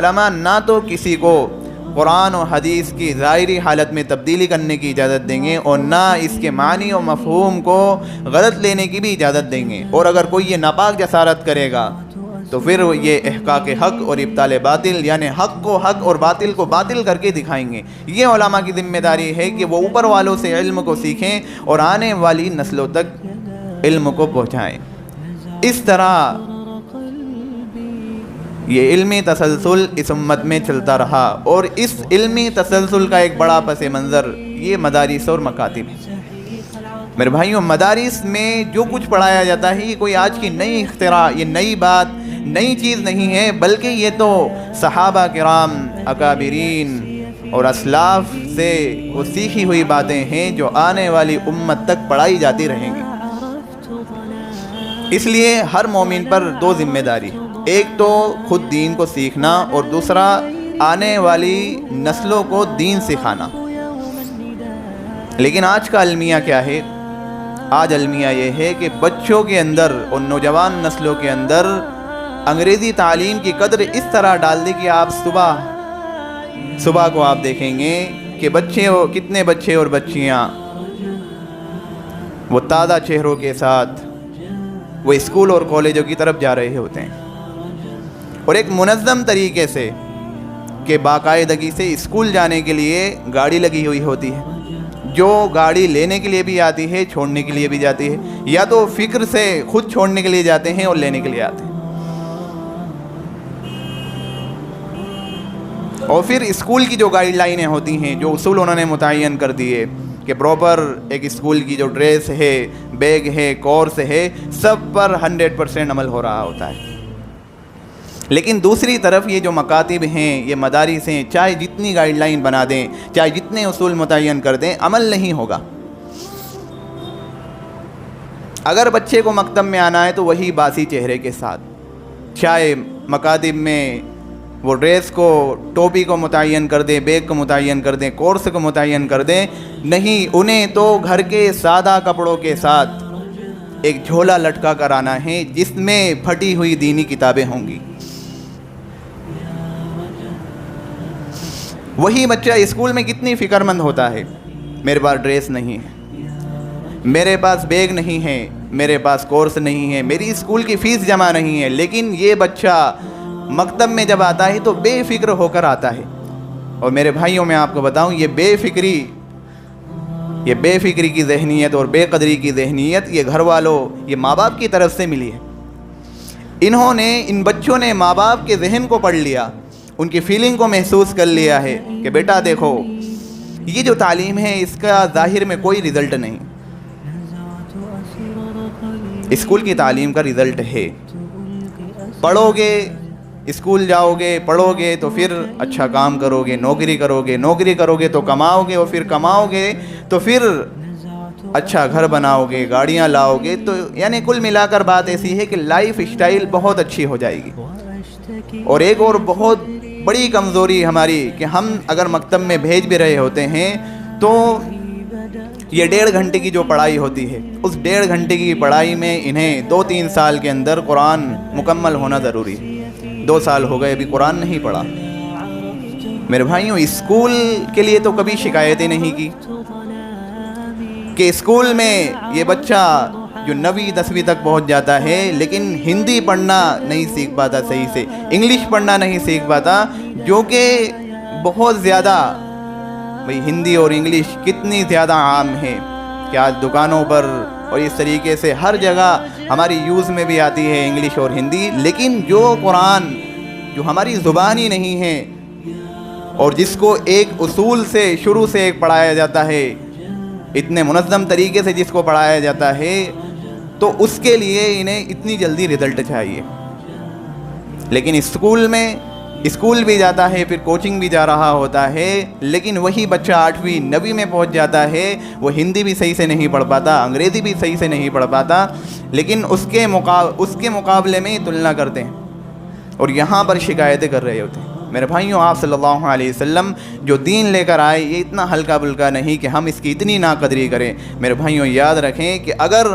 علماء نہ تو کسی کو قرآن و حدیث کی ظاہری حالت میں تبدیلی کرنے کی اجازت دیں گے اور نہ اس کے معنی و مفہوم کو غلط لینے کی بھی اجازت دیں گے، اور اگر کوئی یہ ناپاک جسارت کرے گا تو پھر یہ احقاق حق اور ابطال باطل، یعنی حق کو حق اور باطل کو باطل کر کے دکھائیں گے۔ یہ علماء کی ذمہ داری ہے کہ وہ اوپر والوں سے علم کو سیکھیں اور آنے والی نسلوں تک علم کو پہنچائیں۔ اس طرح یہ علمی تسلسل اس امت میں چلتا رہا، اور اس علمی تسلسل کا ایک بڑا پس منظر یہ مدارس اور مکاتب ہے۔ میرے بھائیوں، مدارس میں جو کچھ پڑھایا جاتا ہے یہ کوئی آج کی نئی اختراع، یہ نئی بات، نئی چیز نہیں ہے، بلکہ یہ تو صحابہ کرام، اکابرین اور اسلاف سے وہ سیکھی ہوئی باتیں ہیں جو آنے والی امت تک پڑھائی جاتی رہیں گی۔ اس لیے ہر مومن پر دو ذمہ داری، ایک تو خود دین کو سیکھنا اور دوسرا آنے والی نسلوں کو دین سکھانا۔ لیکن آج کا المیہ کیا ہے؟ آج المیہ یہ ہے کہ بچوں کے اندر اور نوجوان نسلوں کے اندر انگریزی تعلیم کی قدر اس طرح ڈال دی کہ آپ صبح کو آپ دیکھیں گے کہ کتنے بچے اور بچیاں وہ تازہ چہروں کے ساتھ وہ اسکول اور کالجوں کی طرف جا رہے ہوتے ہیں، اور ایک منظم طریقے سے کہ باقاعدگی سے اسکول جانے کے لیے گاڑی لگی ہوئی ہوتی ہے، جو گاڑی لینے کے لیے بھی آتی ہے، چھوڑنے کے لیے بھی جاتی ہے، یا تو فکر سے خود چھوڑنے کے لیے جاتے ہیں اور لینے کے لیے آتے ہیں۔ اور پھر اسکول کی جو گائیڈ لائنیں ہوتی ہیں، جو اصول انہوں نے متعین کر دیے کہ پراپر ایک اسکول کی جو ڈریس ہے، بیگ ہے، کورس ہے، سب پر 100% عمل ہو رہا ہوتا ہے۔ لیکن دوسری طرف یہ جو مکاتب ہیں، یہ مدارس ہیں، چاہے جتنی گائیڈ لائن بنا دیں، چاہے جتنے اصول متعین کر دیں، عمل نہیں ہوگا۔ اگر بچے کو مکتب میں آنا ہے تو وہی باسی چہرے کے ساتھ، چاہے مکاتب میں وہ ڈریس کو، ٹوپی کو متعین کر دیں، بیگ کو متعین کر دیں، کورس کو متعین کر دیں، نہیں، انہیں تو گھر کے سادہ کپڑوں کے ساتھ ایک جھولا لٹکا کر آنا ہے جس میں پھٹی ہوئی دینی کتابیں ہوں گی۔ وہی بچہ اسکول میں کتنی فکر مند ہوتا ہے، میرے پاس ڈریس نہیں ہے، میرے پاس بیگ نہیں ہے، میرے پاس کورس نہیں ہے، میری اسکول کی فیس جمع نہیں ہے، لیکن یہ بچہ مکتب میں جب آتا ہے تو بے فکر ہو کر آتا ہے۔ اور میرے بھائیوں، میں آپ کو بتاؤں، یہ بے فکری کی ذہنیت اور بے قدری کی ذہنیت یہ گھر والوں، یہ ماں باپ کی طرف سے ملی ہے۔ ان بچوں نے ماں باپ کے ذہن کو پڑھ لیا، ان کی فیلنگ کو محسوس کر لیا ہے کہ بیٹا دیکھو، یہ جو تعلیم ہے اس کا ظاہر میں کوئی رزلٹ نہیں، اسکول کی تعلیم کا رزلٹ ہے، پڑھو گے، اسکول جاؤ گے، پڑھو گے تو پھر اچھا کام کرو گے، نوکری کرو گے تو کماؤ گے، اور پھر کماؤ گے تو پھر اچھا گھر بناؤ گے، گاڑیاں لاؤ گے، تو یعنی کل ملا کر بات ایسی ہے کہ لائف اسٹائل بہت اچھی ہو جائے گی۔ اور ایک اور بہت بڑی کمزوری ہماری کہ ہم اگر مکتب میں بھیج بھی رہے ہوتے ہیں تو یہ 1.5 گھنٹے کی جو پڑھائی ہوتی ہے، اس 1.5 گھنٹے کی پڑھائی میں انہیں 2-3 سال کے اندر قرآن مکمل ہونا ضروری ہے۔ 2 سال ہو گئے ابھی قرآن نہیں پڑھا۔ میرے بھائیوں، اسکول کے لیے تو کبھی شکایتیں نہیں کی کہ اسکول میں یہ بچہ جو 9ویں 10ویں تک پہنچ جاتا ہے لیکن ہندی پڑھنا نہیں سیکھ پاتا، صحیح سے انگلش پڑھنا نہیں سیکھ پاتا، جو کہ بہت زیادہ، بھئی ہندی اور انگلش کتنی زیادہ عام ہے کہ آج دکانوں پر اور اس طریقے سے ہر جگہ ہماری یوز میں بھی آتی ہے انگلش اور ہندی، لیکن جو قرآن جو ہماری زبان ہی نہیں ہے اور جس کو ایک اصول سے شروع سے ایک پڑھایا جاتا ہے، اتنے منظم طریقے سے جس کو پڑھایا جاتا ہے، تو اس کے لیے انہیں اتنی جلدی رزلٹ چاہیے۔ لیکن اسکول بھی جاتا ہے، پھر کوچنگ بھی جا رہا ہوتا ہے، لیکن وہی بچہ 8ویں 9ویں میں پہنچ جاتا ہے، وہ ہندی بھی صحیح سے نہیں پڑھ پاتا، انگریزی بھی صحیح سے نہیں پڑھ پاتا، لیکن اس کے مقابلے میں تلنا کرتے ہیں اور یہاں پر شکایتیں کر رہے ہوتے ہیں۔ میرے بھائیوں، آپ صلی اللہ علیہ وسلم جو دین لے کر آئے یہ اتنا ہلکا پھلکا نہیں کہ ہم اس کی اتنی ناقدری کریں۔ میرے بھائیوں، یاد رکھیں کہ اگر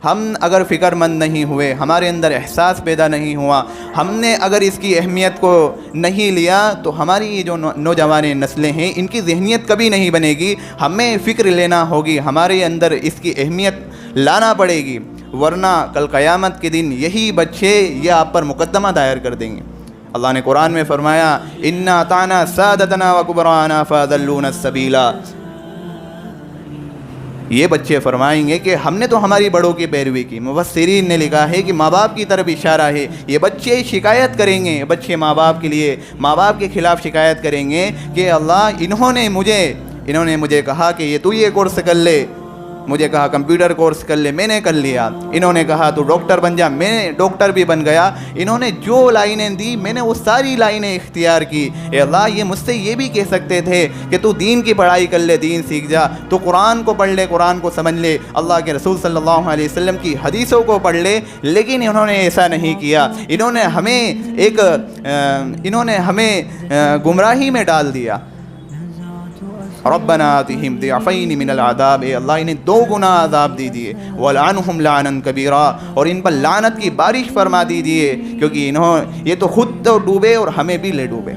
ہم اگر فکر مند نہیں ہوئے، ہمارے اندر احساس پیدا نہیں ہوا، ہم نے اگر اس کی اہمیت کو نہیں لیا تو ہماری یہ جو نوجوان نسلیں ہیں ان کی ذہنیت کبھی نہیں بنے گی۔ ہمیں فکر لینا ہوگی، ہمارے اندر اس کی اہمیت لانا پڑے گی، ورنہ کل قیامت کے دن یہی بچے یہ آپ پر مقدمہ دائر کر دیں گے۔ اللہ نے قرآن میں فرمایا اِنَّا أَطَعْنَا سَادَتَنَا وَكُبَرَانَا فَأَضَلُّونَا السَّبِيلَ۔ یہ بچے فرمائیں گے کہ ہم نے تو ہماری بڑوں کی پیروی کی۔ مفسرین نے لکھا ہے کہ ماں باپ کی طرف اشارہ ہے، یہ بچے شکایت کریں گے، بچے ماں باپ کے لیے، ماں باپ کے خلاف شکایت کریں گے کہ اللہ انہوں نے مجھے کہا کہ یہ کورس کر لے، مجھے کہا کمپیوٹر کورس کر لے، میں نے کر لیا، انہوں نے کہا تو ڈاکٹر بن جا، میں ڈاکٹر بھی بن گیا، انہوں نے جو لائنیں دی میں نے وہ ساری لائنیں اختیار کی۔ اے اللہ یہ مجھ سے یہ بھی کہہ سکتے تھے کہ تو دین کی پڑھائی کر لے، دین سیکھ جا، تو قرآن کو پڑھ لے، قرآن کو سمجھ لے، اللہ کے رسول صلی اللہ علیہ وسلم کی حدیثوں کو پڑھ لے، لیکن انہوں نے ایسا نہیں کیا، انہوں نے ہمیں گمراہی میں ڈال دیا۔ ربنا آتِهِمْ ضِعْفَيْنِ مِنَ الْعَذَابِ، اے اللہ انہیں 2 گنا عذاب دیجیے، وَلْعَنْهُمْ لَعْنًا كَبِيرًا، اور ان پر لعنت کی بارش فرما دیجیے، کیونکہ یہ تو خود تو ڈوبے اور ہمیں بھی لے ڈوبے۔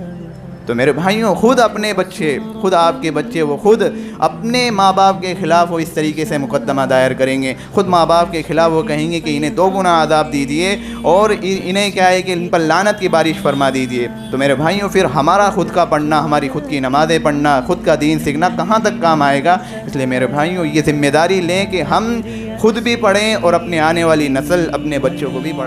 تو میرے بھائیوں، خود اپنے بچے، خود آپ کے بچے وہ خود اپنے ماں باپ کے خلاف وہ اس طریقے سے مقدمہ دائر کریں گے، خود ماں باپ کے خلاف وہ کہیں گے کہ انہیں 2 گنا عذاب دیجیے اور انہیں کیا ہے کہ ان پر لعنت کی بارش فرما دیجیے۔ تو میرے بھائیوں، پھر ہمارا خود کا پڑھنا، ہماری خود کی نمازیں پڑھنا، خود کا دین سیکھنا کہاں تک کام آئے گا؟ اس لیے میرے بھائیوں یہ ذمہ داری لیں کہ ہم خود بھی پڑھیں اور اپنے آنے والی نسل، اپنے بچوں کو بھی پڑھائیں۔